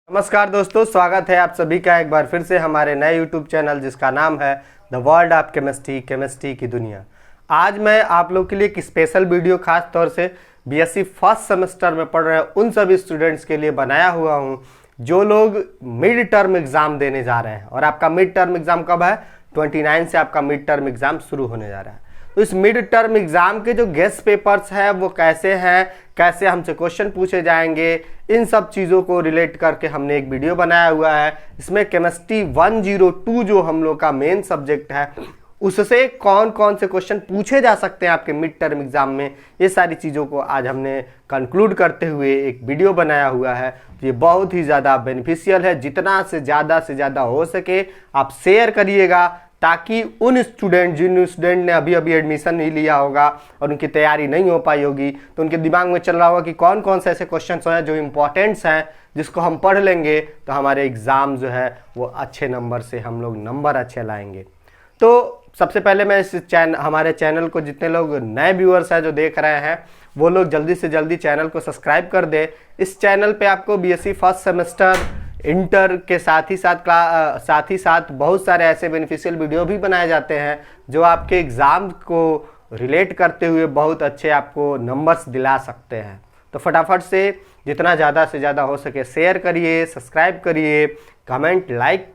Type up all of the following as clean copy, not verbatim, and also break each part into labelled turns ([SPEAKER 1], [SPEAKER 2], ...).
[SPEAKER 1] नमस्कार दोस्तों, स्वागत है आप सभी का एक बार फिर से हमारे नए यूट्यूब चैनल जिसका नाम है the world of chemistry, chemistry की दुनिया। आज मैं आप लोग के लिए एक स्पेशल वीडियो खास तौर से बीएससी फर्स्ट सेमेस्टर में पढ़ रहे हैं उन सभी स्टूडेंट्स के लिए बनाया हुआ हूं जो लोग मिड टर्म एग्ज़ाम देने जा रहे हैं। और आपका मिड टर्म एग्ज़ाम कब है? 29 से आपका मिड टर्म एग्ज़ाम शुरू होने जा रहा है। तो इस मिड टर्म एग्ज़ाम के जो गेस्ट पेपर्स हैं वो कैसे हैं, कैसे हमसे क्वेश्चन पूछे जाएंगे, इन सब चीज़ों को रिलेट करके हमने एक वीडियो बनाया हुआ है। इसमें केमिस्ट्री 102 जो हम लोग का मेन सब्जेक्ट है उससे कौन कौन से क्वेश्चन पूछे जा सकते हैं आपके मिड टर्म एग्ज़ाम में, ये सारी चीज़ों को आज हमने कंक्लूड करते हुए एक वीडियो बनाया हुआ है। तो ये बहुत ही ज़्यादा बेनिफिशियल है। जितना से ज़्यादा हो सके आप शेयर करिएगा ताकि उन जिन स्टूडेंट ने अभी एडमिशन नहीं लिया होगा और उनकी तैयारी नहीं हो पाई होगी तो उनके दिमाग में चल रहा होगा कि कौन कौन से ऐसे क्वेश्चन हैं जो इम्पोर्टेंट्स हैं जिसको हम पढ़ लेंगे तो हमारे एग्ज़ाम जो है वो अच्छे नंबर से हम लोग नंबर अच्छे लाएंगे। तो सबसे पहले मैं इस हमारे चैनल को जितने लोग नए व्यूअर्स हैं जो देख रहे हैं वो लोग जल्दी से जल्दी चैनल को सब्सक्राइब कर दें। इस चैनल पे आपको बीएससी फर्स्ट सेमेस्टर, इंटर के साथ ही साथ बहुत सारे ऐसे बेनिफिशियल वीडियो भी बनाए जाते हैं जो आपके एग्ज़ाम को रिलेट करते हुए बहुत अच्छे आपको नंबर्स दिला सकते हैं। तो फटाफट से जितना ज़्यादा से ज़्यादा हो सके शेयर करिए, सब्सक्राइब करिए, कमेंट लाइक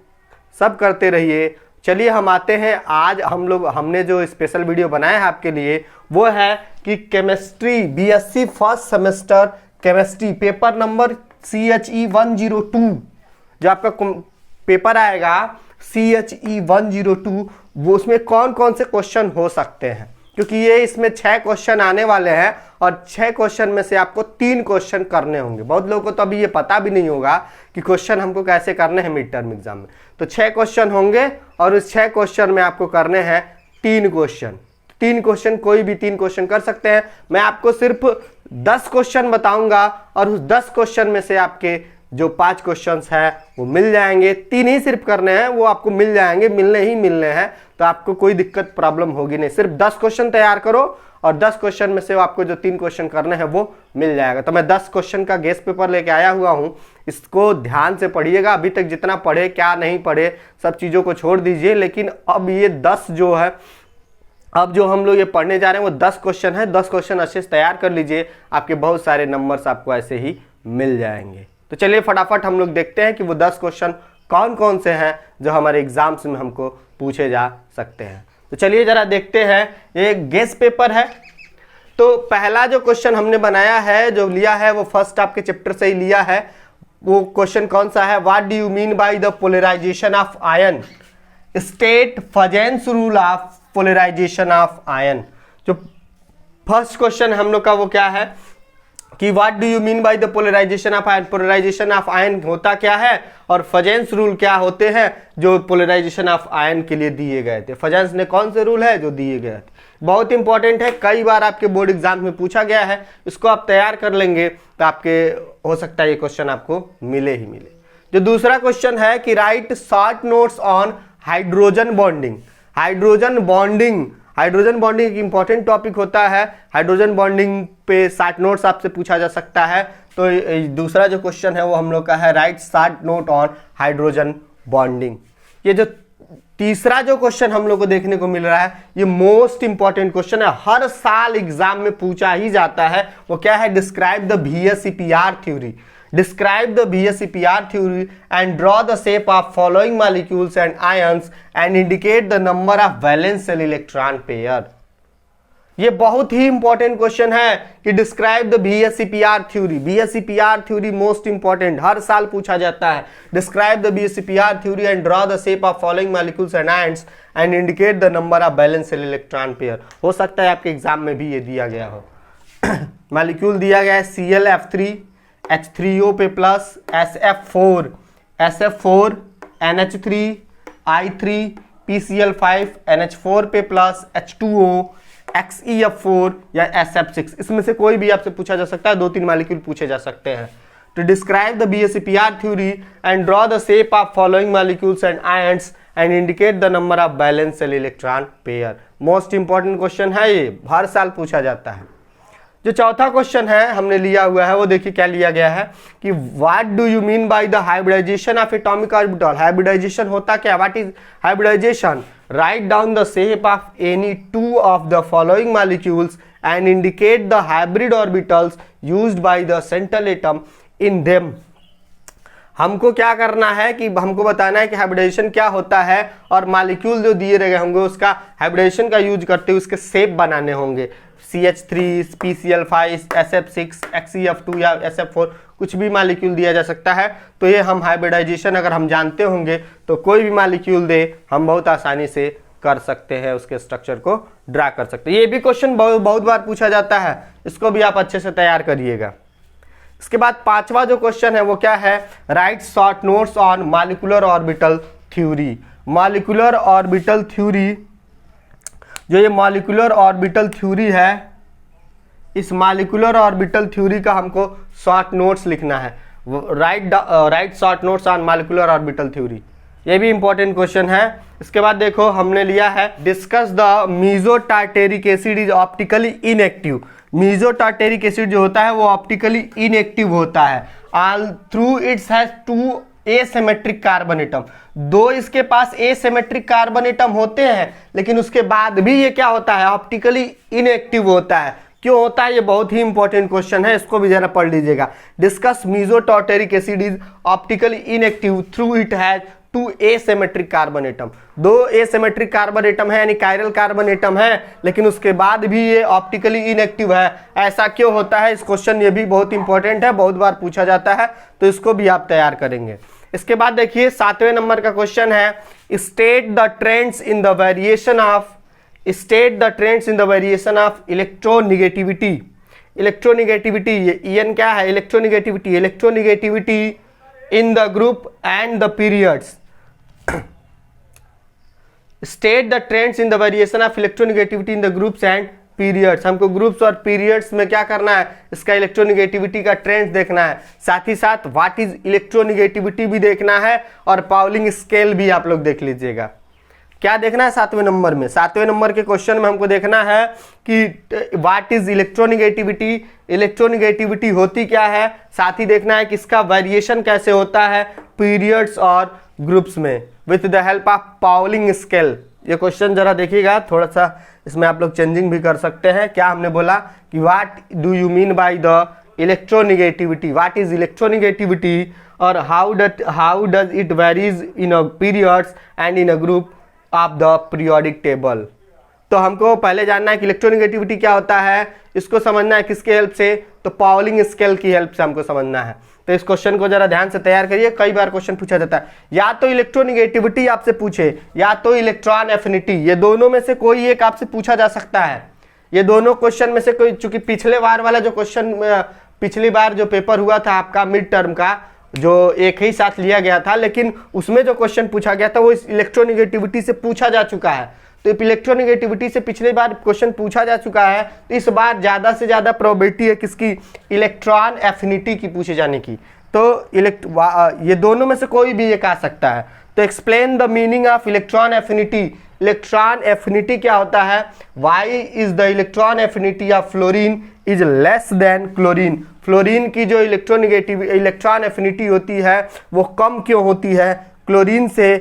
[SPEAKER 1] सब करते रहिए। चलिए हम आते हैं, आज हमने जो स्पेशल वीडियो बनाया है आपके लिए वो है कि chemistry BSc first semester chemistry paper number CHE 102 जो आपका पेपर आएगा CHE 102 वो उसमें कौन कौन से क्वेश्चन हो सकते हैं, क्योंकि ये इसमें 6 क्वेश्चन आने वाले हैं और 6 क्वेश्चन में से आपको 3 क्वेश्चन करने होंगे। बहुत लोगों को तो अभी ये पता भी नहीं होगा कि क्वेश्चन हमको कैसे करने हैं मिड टर्म एग्जाम में। तो 6 क्वेश्चन होंगे और उस 6 क्वेश्चन में आपको करने हैं 3 क्वेश्चन। 3 क्वेश्चन, कोई भी 3 क्वेश्चन कर सकते हैं। मैं आपको सिर्फ 10 क्वेश्चन बताऊंगा और उस 10 क्वेश्चन में से आपके जो 5 क्वेश्चंस हैं वो मिल जाएंगे। 3 ही सिर्फ करने हैं, वो आपको मिल जाएंगे, मिलने हैं। तो आपको कोई दिक्कत प्रॉब्लम होगी नहीं। सिर्फ 10 क्वेश्चन तैयार करो और 10 क्वेश्चन में से आपको जो 3 क्वेश्चन करने हैं वो मिल जाएगा। तो मैं 10 क्वेश्चन का गेस्ट पेपर लेके आया हुआ हूँ, इसको ध्यान से पढ़िएगा। अभी तक जितना पढ़े क्या नहीं पढ़े सब चीज़ों को छोड़ दीजिए, लेकिन अब ये 10 जो है अब जो हम लोग ये पढ़ने जा रहे हैं वो 10 क्वेश्चन है। 10 क्वेश्चन अच्छे से तैयार कर लीजिए, आपके बहुत सारे नंबर्स आपको ऐसे ही मिल जाएंगे। तो चलिए फटाफट हम लोग देखते हैं कि वो 10 क्वेश्चन कौन कौन से हैं जो हमारे एग्जाम्स में हमको पूछे जा सकते हैं। तो चलिए जरा देखते हैं। ये गेस्ट पेपर है। तो पहला जो क्वेश्चन हमने बनाया है, जो लिया है वो फर्स्ट आपके चैप्टर से ही लिया है। वो क्वेश्चन कौन सा है? What do you mean by the polarisation of ion? State Fajans rule of polarisation of ion. जो फर्स्ट क्वेश्चन हम लोग का वो क्या है कि what do you mean by the polarisation of ion? Polarisation of ion होता क्या है और फजेंस रूल क्या होते हैं जो पोलराइजेशन ऑफ आयन के लिए दिए गए थे। फजेंस ने कौन से रूल है जो दिए गए थे? बहुत इंपॉर्टेंट है, कई बार आपके बोर्ड एग्जाम में पूछा गया है। इसको आप तैयार कर लेंगे तो आपके हो सकता है ये क्वेश्चन आपको मिले ही मिले। जो दूसरा क्वेश्चन है कि right short notes on hydrogen bonding. Hydrogen bonding एक इंपॉर्टेंट टॉपिक होता है। हाइड्रोजन बॉन्डिंग पे शॉर्ट नोट्स आपसे पूछा जा सकता है। तो दूसरा जो क्वेश्चन है वो हम लोग का है right short note on hydrogen bonding. ये जो तीसरा जो क्वेश्चन हम लोग को देखने को मिल रहा है ये मोस्ट इंपॉर्टेंट क्वेश्चन है, हर साल एग्जाम में पूछा ही जाता है। वो क्या है? Describe the VSEPR theory. Describe the VSEPR theory and draw the shape of following molecules and ions and indicate the number of valence shell electron pair। ये बहुत ही इंपॉर्टेंट क्वेश्चन है कि describe the VSEPR theory. VSEPR theory most important, हर साल पूछा जाता है। Describe the VSEPR theory and draw the shape of following molecules and ions and indicate the number of valence shell electron pair. हो सकता है आपके एग्जाम में भी ये दिया गया हो। मॉलिक्यूल दिया गया है ClF3 H3O पे plus SF4 NH3 I3 PCl5 NH4 पे प्लस H2O XeF4 या SF6। इसमें से कोई भी आपसे पूछा जा सकता है, 2-3 मॉलिक्यूल पूछे जा सकते हैं। तो describe the VSEPR theory and draw the shape of following molecules and ions and indicate the number of valence shell electron pair. Most important question है ये, हर साल पूछा जाता है। जो चौथा क्वेश्चन है हमने लिया हुआ है वो देखिए क्या लिया गया है कि what do you mean by the hybridisation of atomic orbital. Hybridisation होता क्या, what is hybridisation? Write down the shape of any two of the following molecules and indicate the hybrid orbitals used by the central atom in them. हमको क्या करना है कि हमको बताना है कि हाइब्रिडाइजेशन क्या होता है और मॉलिक्यूल जो दिए रहे होंगे उसका हाइब्रिडाइजेशन का यूज करते हुए उसके शेप बनाने होंगे। CH3, PCl5, SF6, XeF2 या SF4 कुछ भी मॉलिक्यूल दिया जा सकता है। तो ये हम हाइब्रिडाइजेशन अगर हम जानते होंगे तो कोई भी मॉलिक्यूल दे हम बहुत आसानी से कर सकते हैं, उसके स्ट्रक्चर को ड्रा कर सकते हैं। ये भी क्वेश्चन बहुत बार पूछा जाता है, इसको भी आप अच्छे से तैयार करिएगा। इसके बाद पांचवा जो क्वेश्चन है वो क्या है, right short notes on molecular orbital theory. Molecular orbital theory, जो ये मॉलिक्यूलर ऑर्बिटल थ्योरी है, इस मॉलिक्यूलर ऑर्बिटल थ्योरी का हमको शॉर्ट नोट्स लिखना है। Right short notes on molecular orbital theory, ये भी इंपॉर्टेंट क्वेश्चन है। इसके बाद देखो हमने लिया है discuss the meso tartaric acid is optically inactive. Meso tartaric acid जो होता है वो ऑप्टिकली इनएक्टिव होता है। All through its has two asymmetric carbon atom. दो इसके पास एसिमेट्रिक कार्बन एटम होते हैं, लेकिन उसके बाद भी ये क्या होता है, ऑप्टिकली इनएक्टिव होता है। क्यों होता है, ये बहुत ही इंपॉर्टेंट क्वेश्चन है, इसको भी जरा पढ़ लीजिएगा। Discuss meso tartaric acid is optically inactive through it has two asymmetric carbon atom. दो एसिमेट्रिक कार्बन एटम है यानी कायरल कार्बन एटम है, लेकिन उसके बाद भी ये ऑप्टिकली इनएक्टिव है। ऐसा क्यों होता है, इस क्वेश्चन ये भी बहुत इंपॉर्टेंट है, बहुत बार पूछा जाता है, तो इसको भी आप तैयार करेंगे। इसके बाद देखिए 7वें नंबर का क्वेश्चन है state the trends in the variation of electronegativity. Electronegativity, ये EN क्या है, electronegativity in the group and the periods. State the trends in the variation of electronegativity in the groups and periods. हमको groups और periods में क्या करना है, इसका इलेक्ट्रोनिगेटिविटी का ट्रेंड देखना है। साथ ही साथ व्हाट इज इलेक्ट्रोनिगेटिविटी भी देखना है और पाउलिंग स्केल भी आप लोग देख लीजिएगा। क्या देखना है 7वें नंबर में, 7वें नंबर के क्वेश्चन में हमको देखना है कि व्हाट इज इलेक्ट्रोनिगेटिविटी, इलेक्ट्रोनिगेटिविटी होती क्या है, साथ ही देखना है कि इसका वेरिएशन कैसे होता है पीरियड्स और ग्रुप्स में with the help of Pauling scale. ये क्वेश्चन जरा देखिएगा, थोड़ा सा इसमें आप लोग चेंजिंग भी कर सकते हैं। क्या हमने बोला कि what do you mean by the electronegativity, what is electronegativity और how does it varies in a periods and in a group of the periodic table. तो हमको पहले जानना है कि इलेक्ट्रोनिगेटिविटी क्या होता है, इसको समझना है किसके हेल्प से, तो पाउलिंग स्केल की हेल्प से हमको समझना है। तो इस क्वेश्चन को जरा ध्यान से तैयार करिए, कई बार क्वेश्चन पूछा जाता है, या तो इलेक्ट्रोनिगेटिविटी आपसे पूछे या तो इलेक्ट्रॉन एफिनिटी, ये दोनों में से कोई एक आपसे पूछा जा सकता है। ये दोनों क्वेश्चन में से कोई, चूंकि पिछले बार वाला जो क्वेश्चन, पिछली बार जो पेपर हुआ था आपका मिड टर्म का, जो एक ही साथ लिया गया था, लेकिन उसमें जो क्वेश्चन पूछा गया था वो इस इलेक्ट्रोनिगेटिविटी से पूछा जा चुका है। तो इलेक्ट्रोनिगेटिविटी से पिछले बार क्वेश्चन पूछा जा चुका है, तो इस बार ज्यादा से ज्यादा प्रोबेबिलिटी है किसकी, इलेक्ट्रॉन एफिनिटी की पूछे जाने की। तो ये दोनों में से कोई भी एक आ सकता है। तो explain the meaning of electron affinity. Electron affinity क्या होता है, why is the electron affinity of fluorine is less than chlorine. Fluorine की जो इलेक्ट्रॉन एफिनिटी होती है वो कम क्यों होती है क्लोरीन से,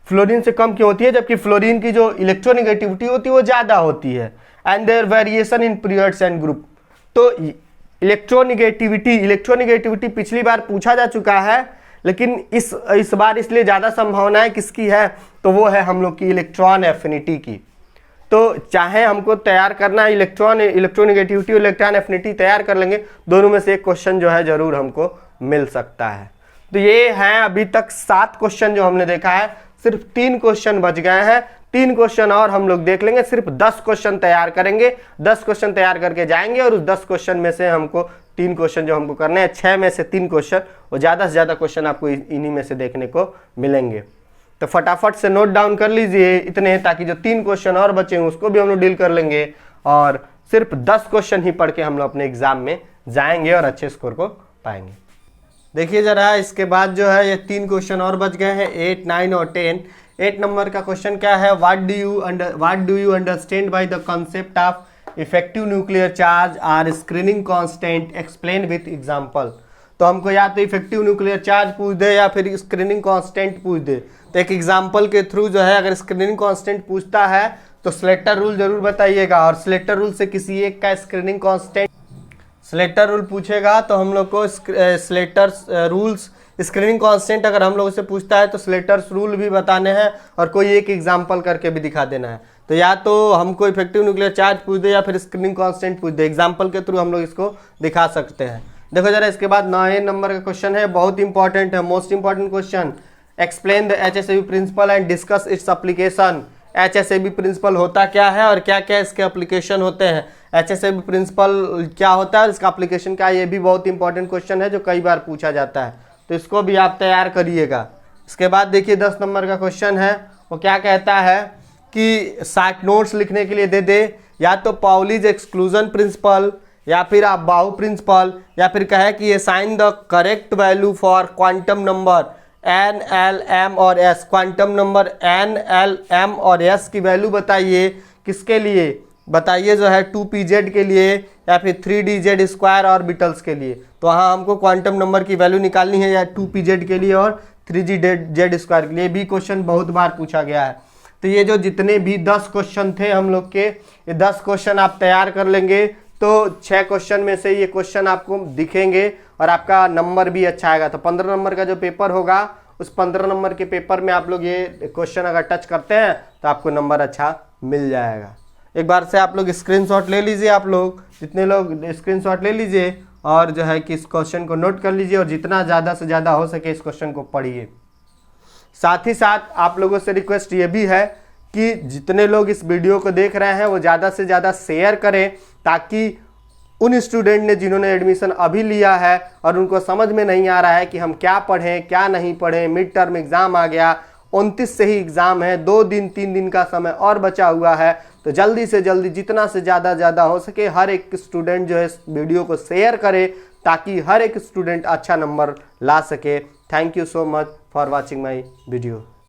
[SPEAKER 1] फ्लोरीन से कम क्यों होती है, जबकि फ्लोरीन की जो इलेक्ट्रोनिगेटिविटी होती है वो ज्यादा होती है। And there variation in periods and group. तो इलेक्ट्रोनिगेटिविटी पिछली बार पूछा जा चुका है, लेकिन इस बार इसलिए ज्यादा संभावना है किसकी है, तो वो है हम लोग की इलेक्ट्रॉन एफिनिटी की। तो चाहे हमको तैयार करना है इलेक्ट्रोनिगेटिविटी और इलेक्ट्रॉन एफिनिटी तैयार कर लेंगे, दोनों में से एक क्वेश्चन जो है जरूर हमको मिल सकता है। तो ये हैं अभी तक 7 क्वेश्चन जो हमने देखा है, सिर्फ 3 क्वेश्चन बच गए हैं। 3 क्वेश्चन और हम लोग देख लेंगे, सिर्फ 10 क्वेश्चन तैयार करेंगे, 10 क्वेश्चन तैयार करके जाएंगे और उस 10 क्वेश्चन में से हमको 3 क्वेश्चन जो हमको करने हैं, 6 में से 3 क्वेश्चन, वो ज़्यादा से ज़्यादा क्वेश्चन आपको इन्हीं में से देखने को मिलेंगे। तो फटाफट से नोट डाउन कर लीजिए इतने, ताकि जो 3 क्वेश्चन और बचे हैं उसको भी हम लोग डील कर लेंगे और सिर्फ 10 क्वेश्चन ही पढ़ के हम लोग अपने एग्जाम में जाएंगे और अच्छे स्कोर को पाएंगे। देखिए जरा, इसके बाद जो है ये 3 क्वेश्चन और बच गए हैं, 8, 9 और 10। 8 नंबर का क्वेश्चन क्या है, what do you understand by the concept of effective nuclear charge or screening constant, explain with example. तो हमको या तो इफेक्टिव न्यूक्लियर चार्ज पूछ दे या फिर स्क्रीनिंग कांस्टेंट पूछ दे, तो एक एग्जांपल के थ्रू जो है अगर स्क्रीनिंग कांस्टेंट पूछता है तो स्लेटर रूल जरूर बताइएगा, और स्लेटर रूल से किसी एक का स्क्रीनिंग कांस्टेंट स्लेटर रूल पूछेगा तो हम लोग को स्लेटर रूल्स स्क्रीनिंग कांस्टेंट अगर हम लोग से पूछता है तो स्लेटर्स रूल भी बताने हैं और कोई एक एग्जांपल करके भी दिखा देना है। तो या तो हमको इफेक्टिव न्यूक्लियर चार्ज पूछ दे या फिर स्क्रीनिंग कांस्टेंट पूछ दे, एग्जांपल के थ्रू हम लोग इसको दिखा सकते हैं। देखो जरा इसके बाद 9 नंबर का क्वेश्चन है, बहुत इंपॉर्टेंट है, most important question. Explain the HSAB principle and discuss its application. HSAB principle होता क्या है और क्या क्या इसके एप्लीकेशन होते हैं। HSAB प्रिंसिपल क्या होता है और इसका एप्लीकेशन क्या है, ये भी बहुत इंपॉर्टेंट क्वेश्चन है जो कई बार पूछा जाता है, तो इसको भी आप तैयार करिएगा। इसके बाद देखिए 10 नंबर का क्वेश्चन है, वो क्या कहता है कि शॉर्ट नोट्स लिखने के लिए दे दे या तो पाउलीज एक्सक्लूजन प्रिंसिपल या फिर आप बाहु प्रिंसिपल, या फिर कहे कि ये sign the correct value for quantum number N, L, M और S। Quantum number N, L, M और S की वैल्यू बताइए, किसके लिए बताइए, जो है 2pz के लिए या फिर 3dz स्क्वायर ऑर्बिटल्स के लिए। तो वहाँ हमको क्वांटम नंबर की वैल्यू निकालनी है या 2pz के लिए और 3dz स्क्वायर के लिए। भी क्वेश्चन बहुत बार पूछा गया है। तो ये जो जितने भी 10 क्वेश्चन थे हम लोग के, ये 10 क्वेश्चन आप तैयार कर लेंगे तो 6 क्वेश्चन में से ये क्वेश्चन आपको दिखेंगे और आपका नंबर भी अच्छा आएगा। तो 15 नंबर का जो पेपर होगा उस 15 नंबर के पेपर में आप लोग ये क्वेश्चन अगर टच करते हैं तो आपको नंबर अच्छा मिल जाएगा। एक बार से आप लोग स्क्रीनशॉट ले लीजिए, आप लोग जितने लोग स्क्रीनशॉट ले लीजिए और जो है कि इस क्वेश्चन को नोट कर लीजिए और जितना ज़्यादा से ज़्यादा हो सके इस क्वेश्चन को पढ़िए। साथ ही साथ आप लोगों से रिक्वेस्ट ये भी है कि जितने लोग इस वीडियो को देख रहे हैं वो ज़्यादा से ज़्यादा शेयर करें, ताकि उन स्टूडेंट ने जिन्होंने एडमिशन अभी लिया है और उनको समझ में नहीं आ रहा है कि हम क्या पढ़ें क्या नहीं पढ़ें, मिड टर्म एग्ज़ाम आ गया, 29 से ही एग्ज़ाम है, 2 दिन 3 दिन का समय और बचा हुआ है, तो जल्दी से जल्दी जितना से ज़्यादा हो सके हर एक स्टूडेंट जो है इस वीडियो को शेयर करे ताकि हर एक स्टूडेंट अच्छा नंबर ला सके। Thank you so much for watching my video.